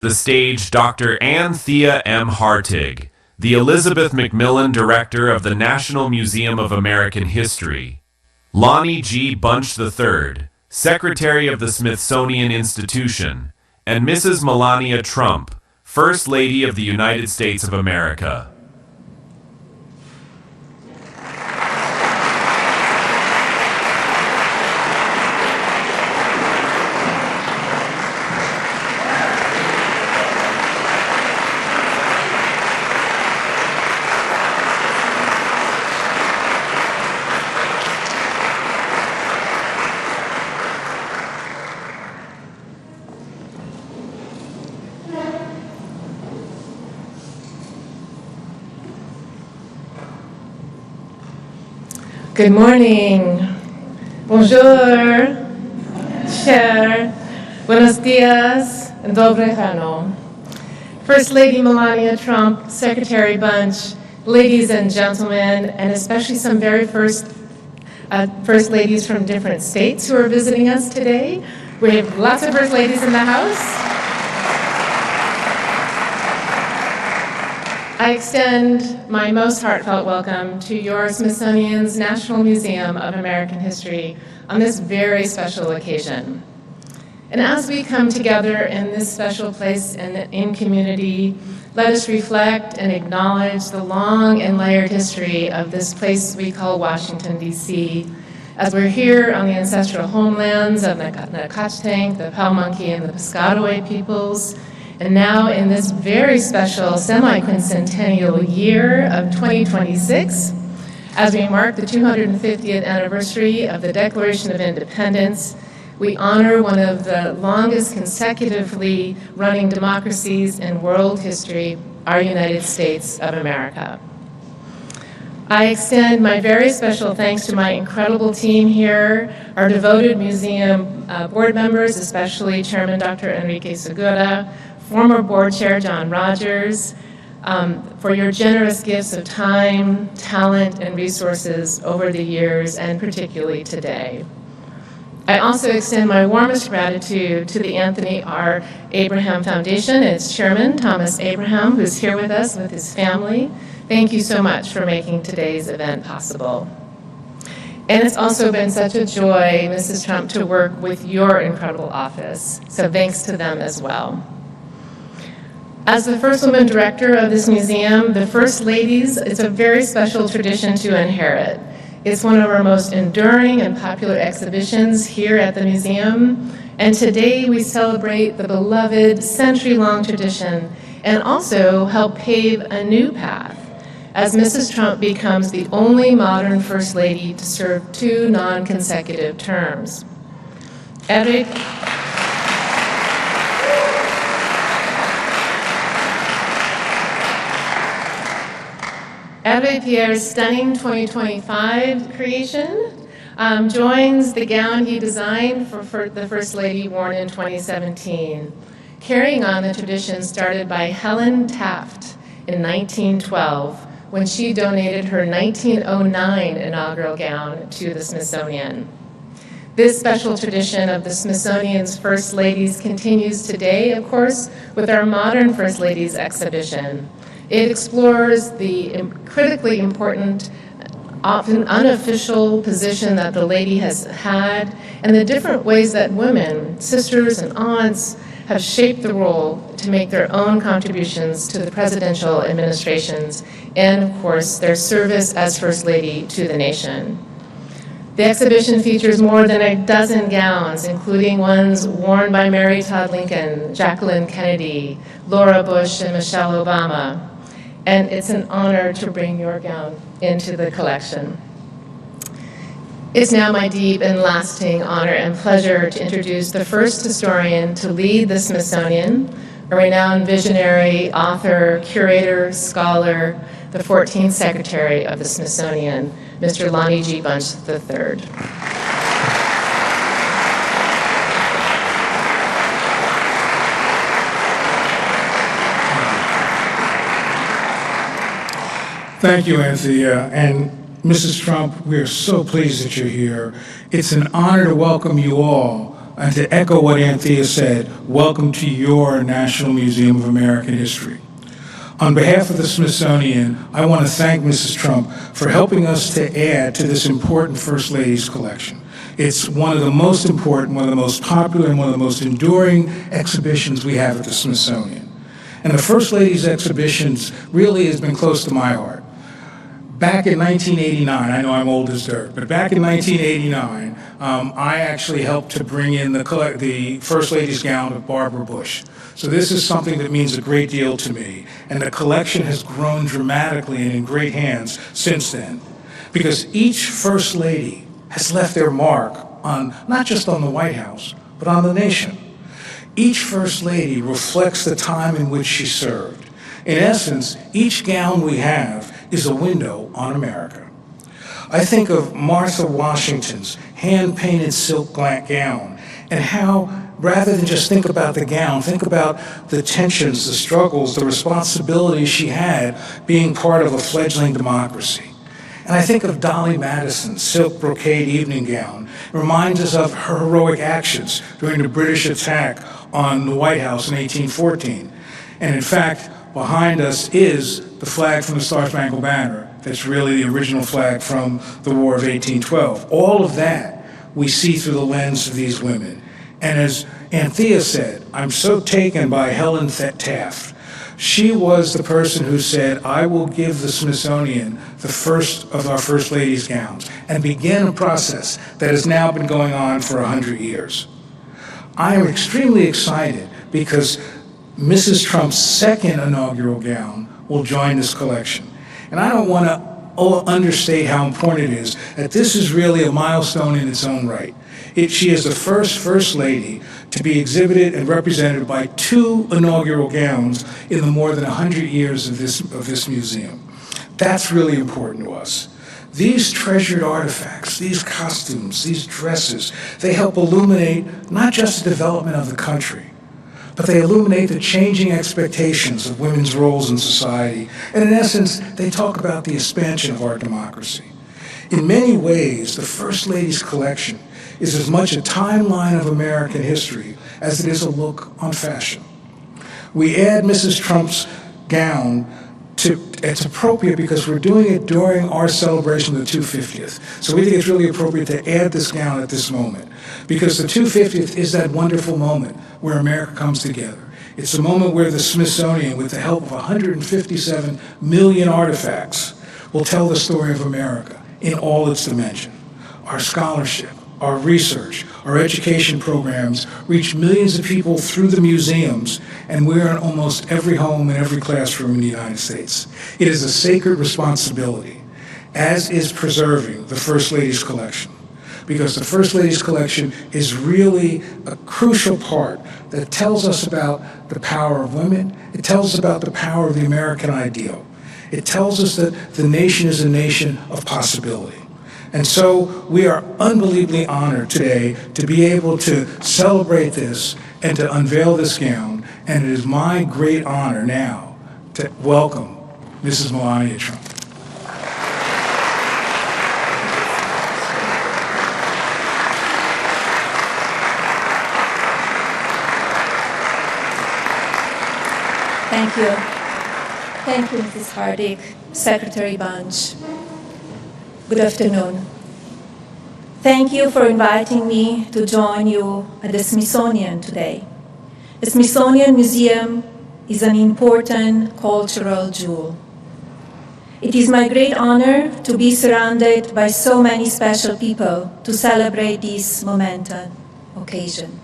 The stage Dr. Anthea M. Hartig, the Elizabeth Macmillan Director of the National Museum of American History, Lonnie G. Bunch III, Secretary of the Smithsonian Institution, and Mrs. Melania Trump, First Lady of the United States of America. Good morning. Bonjour. Cher. Buenos dias. And dobre rano. First Lady Melania Trump, Secretary Bunch, ladies and gentlemen, and especially some very first ladies from different states who are visiting us today. We have lots of first ladies in the house. I extend my most heartfelt welcome to your Smithsonian's National Museum of American History on this very special occasion. And as we come together in this special place in community, let us reflect and acknowledge the long and layered history of this place we call Washington, D.C., as we're here on the ancestral homelands of the Nacotchtank, the Paumanki, and the Piscataway peoples, and now in this very special semi-quincentennial year of 2026, as we mark the 250th anniversary of the Declaration of Independence, we honor one of the longest consecutively running democracies in world history, our United States of America. I extend my very special thanks to my incredible team here, our devoted museum board members, especially Chairman Dr. Enrique Segura, former board chair John Rogers, for your generous gifts of time, talent, and resources over the years, and particularly today. I also extend my warmest gratitude to the Anthony R. Abraham Foundation and its chairman, Thomas Abraham, who's here with us with his family. Thank you so much for making today's event possible. And it's also been such a joy, Mrs. Trump, to work with your incredible office. So thanks to them as well. As the first woman director of this museum, the First Ladies, it's a very special tradition to inherit. It's one of our most enduring and popular exhibitions here at the museum. And today we celebrate the beloved century-long tradition and also help pave a new path as Mrs. Trump becomes the only modern First Lady to serve 2 non-consecutive terms. Hervé Pierre's stunning 2025 creation joins the gown he designed for the First Lady worn in 2017, carrying on the tradition started by Helen Taft in 1912 when she donated her 1909 inaugural gown to the Smithsonian. This special tradition of the Smithsonian's First Ladies continues today, of course, with our Modern First Ladies exhibition. It explores the critically important, often unofficial position that the lady has had and the different ways that women, sisters and aunts, have shaped the role to make their own contributions to the presidential administrations and, of course, their service as First Lady to the nation. The exhibition features more than a dozen gowns, including ones worn by Mary Todd Lincoln, Jacqueline Kennedy, Laura Bush, and Michelle Obama. And it's an honor to bring your gown into the collection. It's now my deep and lasting honor and pleasure to introduce the first historian to lead the Smithsonian, a renowned visionary, author, curator, scholar, the 14th Secretary of the Smithsonian, Mr. Lonnie G. Bunch III. Thank you, Anthea. And Mrs. Trump, we are so pleased that you're here. It's an honor to welcome you all And to echo what Anthea said, welcome to your National Museum of American History. On behalf of the Smithsonian, I want to thank Mrs. Trump for helping us to add to this important First Lady's collection. It's one of the most important, one of the most popular, and one of the most enduring exhibitions we have at the Smithsonian. And the First Lady's exhibitions really has been close to my heart. Back in 1989, I know I'm old as dirt, but back in 1989, I actually helped to bring in the First Lady's gown of Barbara Bush. So this is something that means a great deal to me, and the collection has grown dramatically and in great hands since then. Because each First Lady has left their mark on, not just on the White House, but on the nation. Each First Lady reflects the time in which she served. In essence, each gown we have is a window on America. I think of Martha Washington's hand-painted silk gown and how, rather than just think about the gown, think about the tensions, the struggles, the responsibilities she had being part of a fledgling democracy. And I think of Dolly Madison's silk brocade evening gown. It reminds us of her heroic actions during the British attack on the White House in 1814. And in fact, behind us is the flag from the Star-Spangled Banner. That's really the original flag from the War of 1812. All of that we see through the lens of these women. And as Anthea said, I'm so taken by Helen Taft. She was the person who said, I will give the Smithsonian the first of our First Lady's gowns, and begin a process that has now been going on for 100 years. I am extremely excited because Mrs. Trump's second inaugural gown will join this collection. And I don't want to understate how important it is that this is really a milestone in its own right. She is the First Lady to be exhibited and represented by two inaugural gowns in the more than 100 years of this museum. That's really important to us. These treasured artifacts, these costumes, these dresses, they help illuminate not just the development of the country, but they illuminate the changing expectations of women's roles in society. And in essence, they talk about the expansion of our democracy. In many ways, the First Lady's collection is as much a timeline of American history as it is a look on fashion. We add Mrs. Trump's gown it's appropriate because we're doing it during our celebration of the 250th. So we think it's really appropriate to add this gown at this moment, because the 250th is that wonderful moment where America comes together. It's a moment where the Smithsonian, with the help of 157 million artifacts, will tell the story of America in all its dimension. Our scholarship, our research, our education programs reach millions of people through the museums, and we're in almost every home and every classroom in the United States. It is a sacred responsibility, as is preserving the First Lady's collection, because the First Lady's collection is really a crucial part that tells us about the power of women. It tells us about the power of the American ideal. It tells us that the nation is a nation of possibility. And so we are unbelievably honored today to be able to celebrate this and to unveil this gown. And it is my great honor now to welcome Mrs. Melania Trump. Thank you. Thank you, Mrs. Hardig, Secretary Bunch. Good afternoon. Thank you for inviting me to join you at the Smithsonian today. The Smithsonian Museum is an important cultural jewel. It is my great honor to be surrounded by so many special people to celebrate this momentous occasion.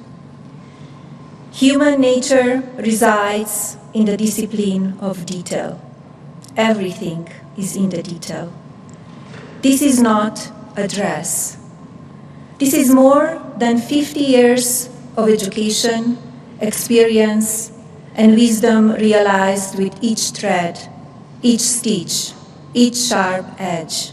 Human nature resides in the discipline of detail. Everything is in the detail. This is not a dress. This is more than 50 years of education, experience, and wisdom realized with each thread, each stitch, each sharp edge.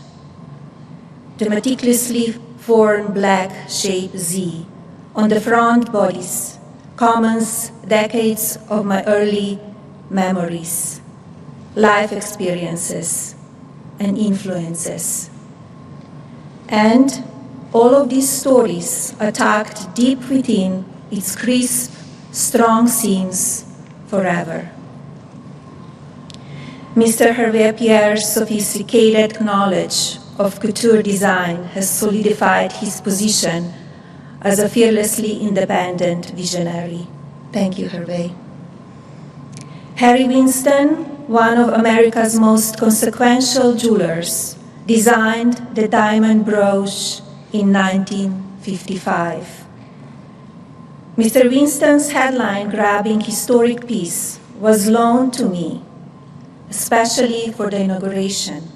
The meticulously formed black shape Z on the front bodies commons decades of my early memories, life experiences, and influences. And all of these stories are tucked deep within its crisp, strong seams forever. Mr. Hervé Pierre's sophisticated knowledge of couture design has solidified his position as a fearlessly independent visionary. Thank you, Hervé. Harry Winston, one of America's most consequential jewelers, designed the diamond brooch in 1955. Mr. Winston's headline-grabbing historic piece was loaned to me, especially for the inauguration.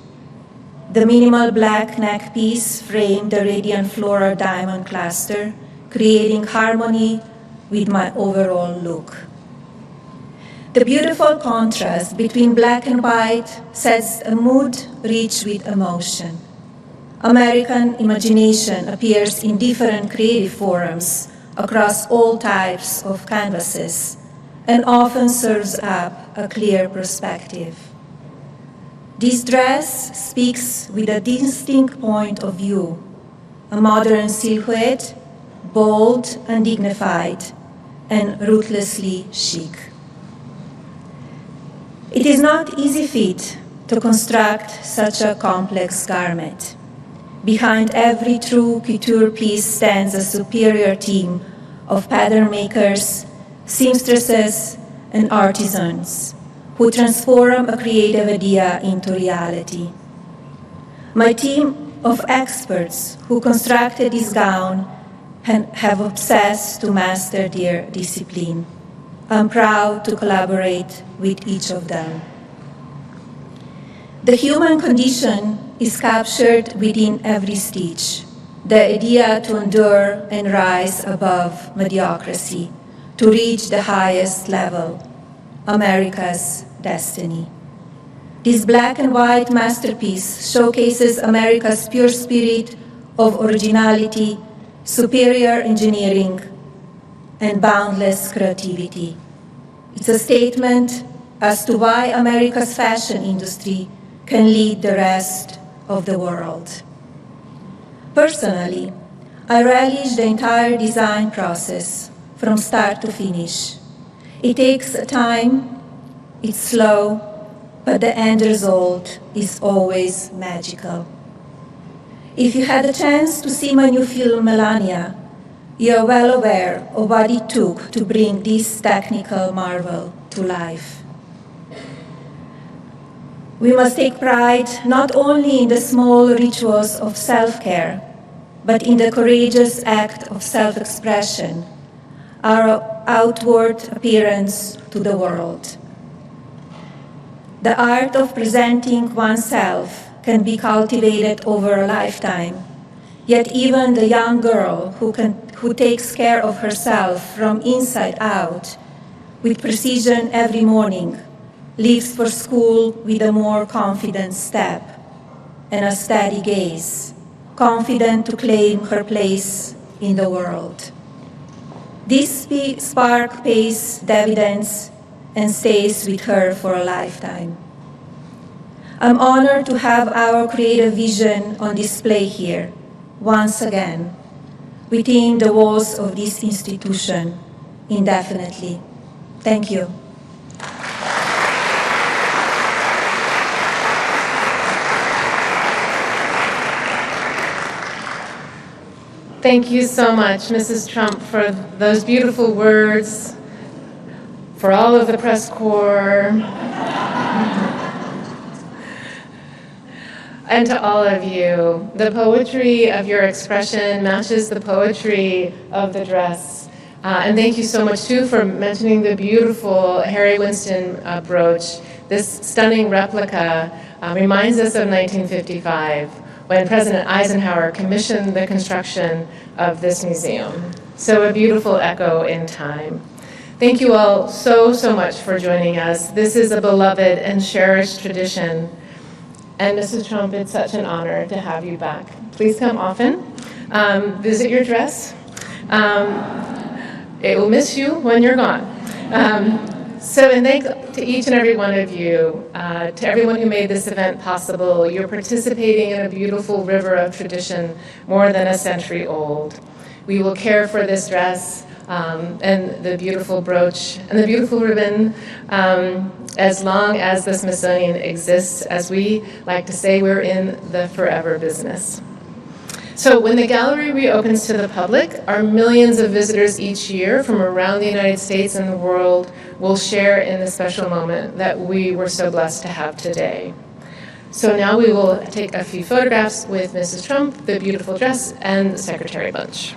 The minimal black neck piece framed the radiant floral diamond cluster, creating harmony with my overall look. The beautiful contrast between black and white sets a mood rich with emotion. American imagination appears in different creative forms across all types of canvases and often serves up a clear perspective. This dress speaks with a distinct point of view, a modern silhouette, bold and dignified, and ruthlessly chic. It is not easy feat to construct such a complex garment. Behind every true couture piece stands a superior team of pattern makers, seamstresses, and artisans who transform a creative idea into reality. My team of experts who constructed this gown have obsessed to master their discipline. I'm proud to collaborate with each of them. The human condition is captured within every stitch, the idea to endure and rise above mediocrity, to reach the highest level, America's destiny. This black and white masterpiece showcases America's pure spirit of originality, superior engineering, and boundless creativity. It's a statement as to why America's fashion industry can lead the rest of the world. Personally, I relish the entire design process from start to finish. It takes time, it's slow, but the end result is always magical. If you had a chance to see my new film, Melania, you are well aware of what it took to bring this technical marvel to life. We must take pride not only in the small rituals of self-care, but in the courageous act of self-expression, our outward appearance to the world. The art of presenting oneself can be cultivated over a lifetime, yet even the young girl who takes care of herself from inside out with precision every morning leaves for school with a more confident step and a steady gaze, confident to claim her place in the world. This spark pays dividends and stays with her for a lifetime. I'm honored to have our creative vision on display here, once again, within the walls of this institution, indefinitely. Thank you. Thank you so much, Mrs. Trump, for those beautiful words, for all of the press corps, and to all of you. The poetry of your expression matches the poetry of the dress. And thank you so much, too, for mentioning the beautiful Harry Winston brooch. This stunning replica reminds us of 1955, when President Eisenhower commissioned the construction of this museum. So a beautiful echo in time. Thank you all so much for joining us. This is a beloved and cherished tradition. And Mrs. Trump, it's such an honor to have you back. Please come often. Visit your dress. It will miss you when you're gone. And thank to each and every one of you, to everyone who made this event possible. You're participating in a beautiful river of tradition more than a century old. We will care for this dress and the beautiful brooch and the beautiful ribbon as long as the Smithsonian exists. As we like to say, we're in the forever business. So when the gallery reopens to the public, our millions of visitors each year from around the United States and the world will share in the special moment that we were so blessed to have today. So now we will take a few photographs with Mrs. Trump, the beautiful dress, and Secretary Bunch.